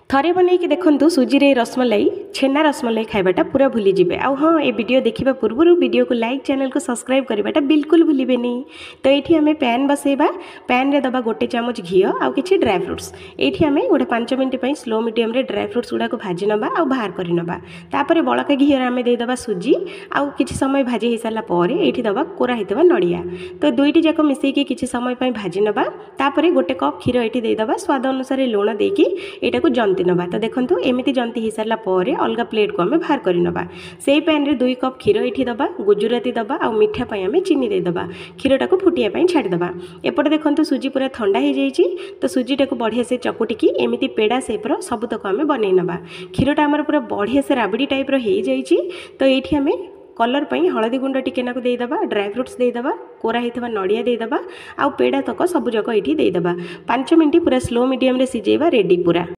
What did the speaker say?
थरे बनैकी देखंतु सुजी रे रसमलाई छेना रसमलाई खाइबाटा पूरा भूली जिबे। आ हाँ ए वीडियो देखिबा पूर्व वीडियो को लाइक चैनल को सब्सक्राइब करबाटा बिल्कुल भूलिबेनी। तो ये आम पैन बसैबा पैन रे दबा गोटे चामच घी आउ किछि ड्राई फ्रूट्स ये आम गोटे 5 मिनट स्लो मीडियम रे ड्राई फ्रूट्स गुड़ा को भाजी नबा आ बाहर कर नबा। तापर बड़का घी आम देदबा सुजी आउ किछि समय भाजी हो सारा पर ये दबा कोरा होता नड़िया। तो दुईटी जाक मिसेकी किछि समय भाजी नबा। तापर गोटे कप क्षीर ये देदबा स्वाद अनुसार लुण देकी एटा को जंती नबा। तो देखंतु एमिति जंती हो सारा पर अलग प्लेट को आम बाहर कर नबा। से पैन रे 2 कप क्षीर ये दबा गुजराती दबा आ मिठा आम चीनी देदबा क्षीरटा को फुटिया छाड़ीदबा। एपटे देखंतु सुजी पूरा ठंडा हो जाइए। तो सुजीटा को बढ़िया से चकुटिकी एमिति पेड़ा सेप्र सबुतक आम बन नबा। क्षीरटा आमर पूरा बढ़िया से राबड़ी टाइप हो जाइए। तो ये आम कलर पई हलदी गुंड टिके नाकु देदबा ड्राई फ्रूट्स देदबा कोरा हितबा नड़िया देदबा आ पेड़ा तक सबुजक ये देदबा। 5 मिनट पूरा स्लो मीडियम रे सिझेबा रेडी पूरा।